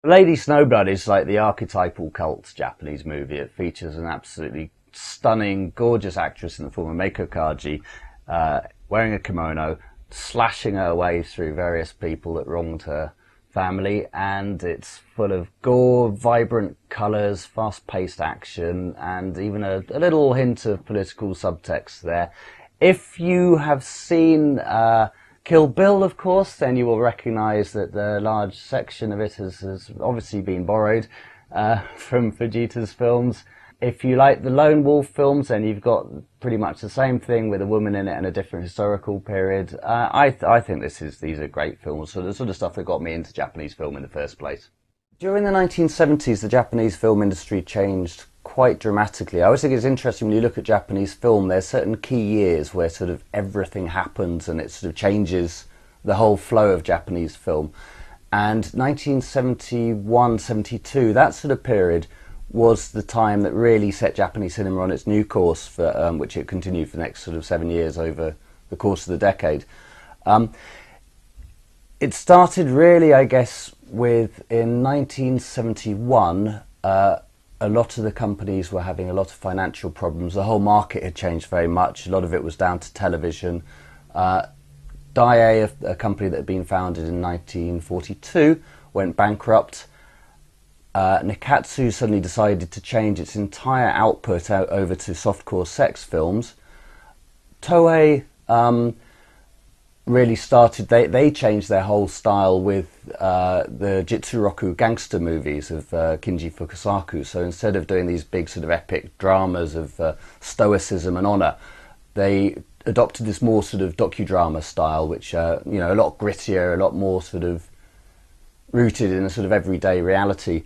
Lady Snowblood is like the archetypal cult Japanese movie. It features an absolutely stunning, gorgeous actress in the form of Meiko Kaji, wearing a kimono, slashing her way through various people that wronged her family, and it's full of gore, vibrant colours, fast-paced action, and even a little hint of political subtext there. If you have seen Kill Bill, of course, then you will recognise that the large section of it has obviously been borrowed from Fujita's films. If you like the Lone Wolf films, then you've got pretty much the same thing with a woman in it and a different historical period. I think these are great films, so the sort of stuff that got me into Japanese film in the first place. During the 1970s, the Japanese film industry changed quite dramatically. I always think it's interesting when you look at Japanese film, there's certain key years where sort of everything happens and it sort of changes the whole flow of Japanese film. And 1971, 72, that sort of period was the time that really set Japanese cinema on its new course, for which it continued for the next sort of 7 years over the course of the decade. It started really, I guess, with in 1971, a lot of the companies were having a lot of financial problems. The whole market had changed very much. A lot of it was down to television. Daiei, a company that had been founded in 1942, went bankrupt. Nikatsu suddenly decided to change its entire output over to softcore sex films. Toei really started, they changed their whole style with the Jitsuroku gangster movies of Kinji Fukasaku. So instead of doing these big sort of epic dramas of stoicism and honour, they adopted this more sort of docudrama style, which, a lot grittier, a lot more sort of rooted in a sort of everyday reality.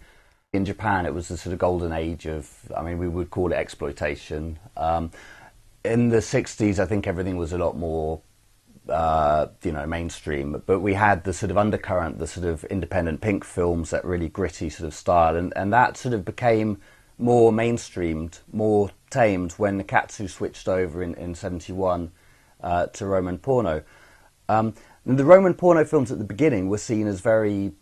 In Japan, it was the sort of golden age of, we would call it exploitation. In the 60s, I think everything was a lot more mainstream, but we had the sort of undercurrent, the sort of independent pink films, that really gritty sort of style, and that sort of became more mainstreamed, more tamed when Nikatsu switched over in 71 to Roman porno. And the Roman porno films at the beginning were seen as very,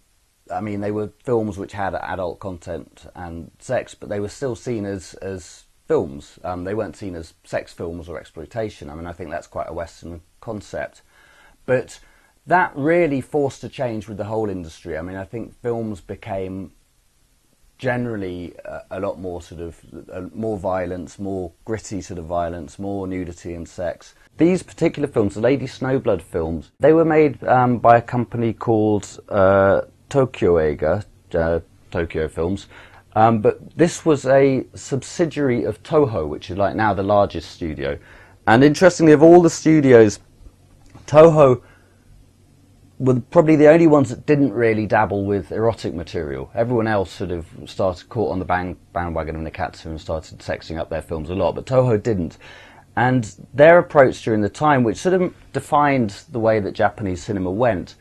they were films which had adult content and sex, but they were still seen as films. They weren't seen as sex films or exploitation. I think that's quite a Western concept. But that really forced a change with the whole industry. I think films became generally a lot more sort of more violence, more gritty sort of violence, more nudity and sex. These particular films, the Lady Snowblood films, they were made by a company called Tokyo Eiga, Tokyo Films. But this was a subsidiary of Toho, which is like now the largest studio. And interestingly, of all the studios, Toho were probably the only ones that didn't really dabble with erotic material. Everyone else sort of caught on the bandwagon of Nikatsu and started sexing up their films a lot, but Toho didn't. And their approach during the time, which sort of defined the way that Japanese cinema went,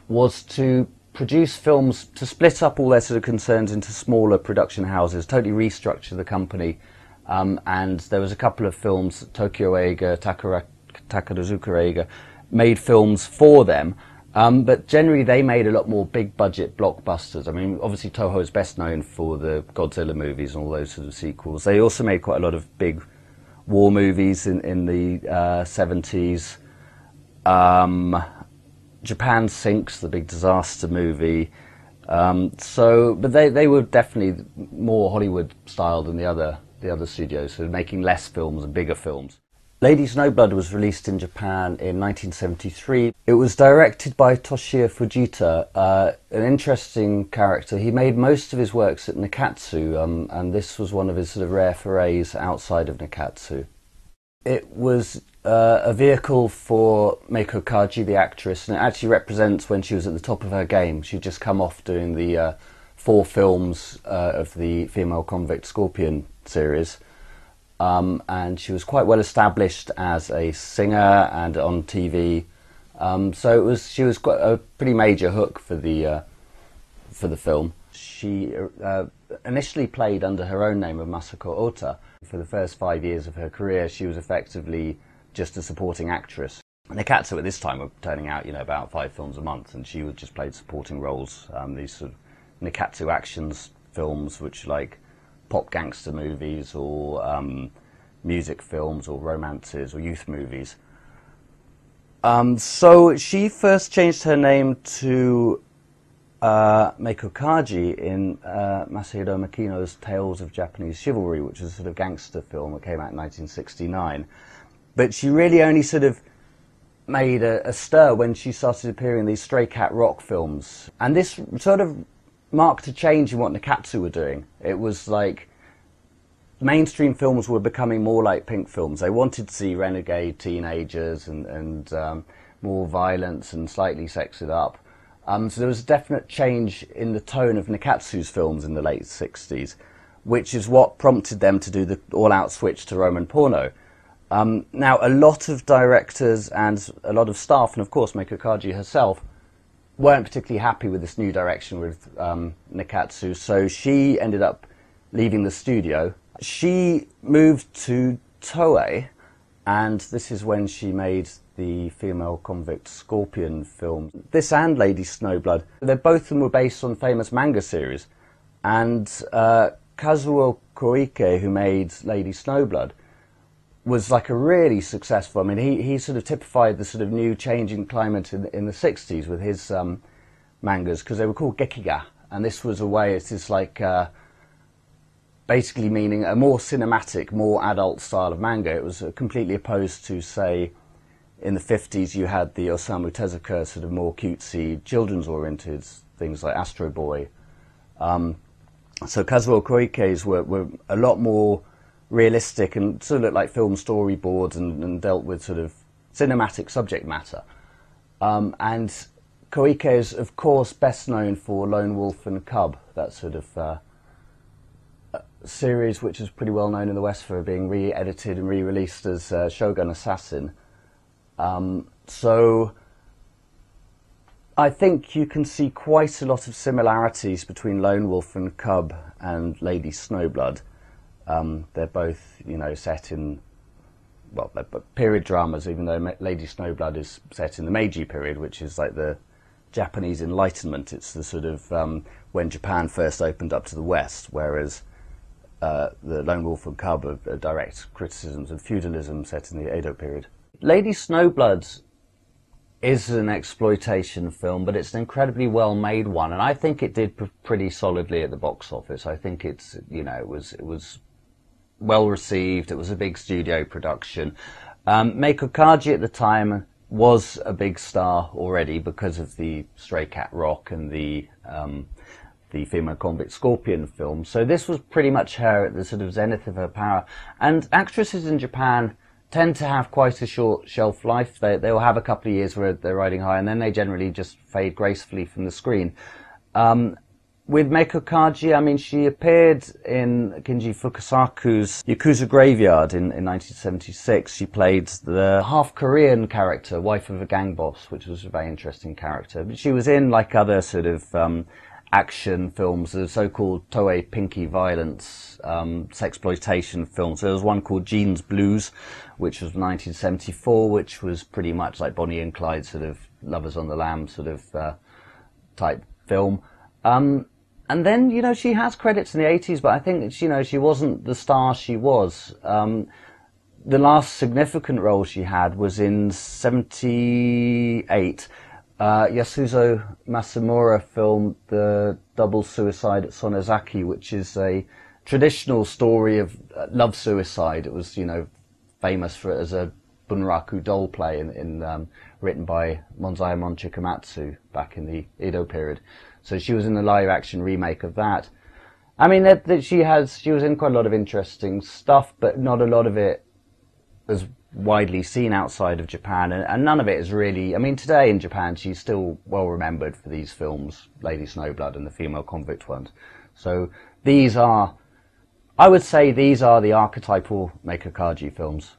was to produce films, to split up all their sort of concerns into smaller production houses, totally restructure the company. And there was a couple of films, Tokyo Eiga, Takarazuka Eiga, made films for them. But generally they made a lot more big budget blockbusters. Obviously Toho is best known for the Godzilla movies and all those sort of sequels. They also made quite a lot of big war movies in the 70s. Japan Sinks, the big disaster movie. But they were definitely more Hollywood style than the other studios, so making less films and bigger films. Lady Snowblood was released in Japan in 1973. It was directed by Toshio Fujita, an interesting character. He made most of his works at Nikatsu, and this was one of his sort of rare forays outside of Nikatsu. It was a vehicle for Meiko Kaji, the actress, and it actually represents when she was at the top of her game. She'd just come off doing the 4 films of the female convict Scorpion series. And she was quite well established as a singer and on TV, so she was quite a pretty major hook for the film. She initially played under her own name of Masako Ota. For the first 5 years of her career, she was effectively just a supporting actress. Nikatsu at this time were turning out, about 5 films a month, and she just played supporting roles, these sort of Nikatsu actions films, which are like pop gangster movies or music films or romances or youth movies. So she first changed her name to Meiko Kaji in Masahiro Makino's Tales of Japanese Chivalry, which is a sort of gangster film that came out in 1969. But she really only sort of made a stir when she started appearing in these Stray Cat Rock films. And this sort of marked a change in what Nikatsu were doing. It was like mainstream films were becoming more like Pink films. They wanted to see renegade teenagers and more violence and slightly sexed up. So there was a definite change in the tone of Nikatsu's films in the late 60s, which is what prompted them to do the all-out switch to Roman porno. Now, a lot of directors and a lot of staff, and of course Meiko Kaji herself, weren't particularly happy with this new direction with Nikatsu, so she ended up leaving the studio. She moved to Toei, and this is when she made the female convict Scorpion film. This and Lady Snowblood, both of them were based on famous manga series. And Kazuo Koike, who made Lady Snowblood, was like a really successful, I mean, he sort of typified the sort of new changing climate in the 60s with his mangas, because they were called gekiga. And this was a way, it's just like basically meaning a more cinematic, more adult style of manga. It was completely opposed to, say, in the 50s you had the Osamu Tezuka sort of more cutesy, children's-oriented things like Astro Boy. So Kazuo Koike's were a lot more realistic and sort of looked like film storyboards and dealt with sort of cinematic subject matter. And Koike is, of course, best known for Lone Wolf and Cub, that sort of series which is pretty well known in the West for being re-edited and re-released as Shogun Assassin. So I think you can see quite a lot of similarities between Lone Wolf and Cub and Lady Snowblood. They're both, you know, set in, well, they're period dramas, even though Lady Snowblood is set in the Meiji period, which is like the Japanese Enlightenment. It's the sort of when Japan first opened up to the West, whereas the Lone Wolf and Cub are direct criticisms of feudalism set in the Edo period. Lady Snowblood is an exploitation film, but it's an incredibly well-made one, and I think it did pretty solidly at the box office. I think it's, you know, it was well received. It was a big studio production. Meiko Kaji at the time was a big star already because of the Stray Cat Rock and the female convict Scorpion film. So this was pretty much her at the sort of zenith of her power. And actresses in Japan tend to have quite a short shelf life. They will have a couple of years where they're riding high, and then they generally just fade gracefully from the screen. With Meiko Kaji, I mean, she appeared in Kinji Fukasaku's Yakuza Graveyard in 1976. She played the half-Korean character, wife of a gang boss, which was a very interesting character. But she was in, like, other sort of action films, the so-called Toei Pinky violence, sexploitation films. There was one called Jean's Blues, which was 1974, which was pretty much like Bonnie and Clyde, sort of Lovers on the Lamb sort of type film. And then, you know, she has credits in the 80s, but I think, you know, she wasn't the star she was. The last significant role she had was in 78. Yasuzo Masamura filmed The Double Suicide at Sonozaki, which is a traditional story of love suicide. It was, you know, famous for as a bunraku doll play written by Monzaemon Chikamatsu back in the Edo period. So she was in the live-action remake of that. I mean, she was in quite a lot of interesting stuff, but not a lot of it was widely seen outside of Japan, and none of it is really, I mean, today in Japan she's still well remembered for these films, Lady Snowblood and the female convict ones. So these are, I would say these are the archetypal Meiko Kaji films.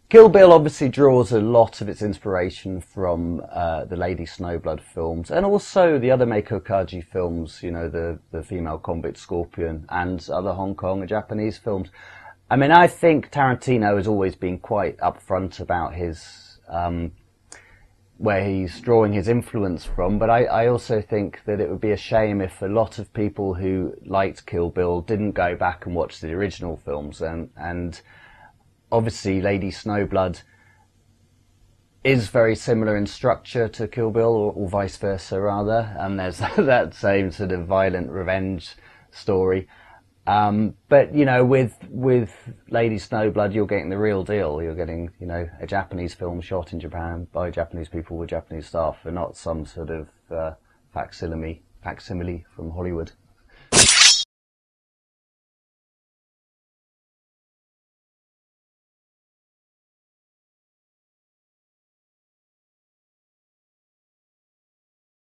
Kill Bill obviously draws a lot of its inspiration from the Lady Snowblood films, and also the other Meiko Kaji films, you know, the female convict Scorpion and other Hong Kong and Japanese films. I mean, I think Tarantino has always been quite upfront about his where he's drawing his influence from, but I also think that it would be a shame if a lot of people who liked Kill Bill didn't go back and watch the original films, and obviously Lady Snowblood is very similar in structure to Kill Bill, or vice versa rather, and there's that same sort of violent revenge story. But, you know, with Lady Snowblood, you're getting the real deal. You're getting, you know, a Japanese film shot in Japan by Japanese people with Japanese staff, and not some sort of facsimile from Hollywood.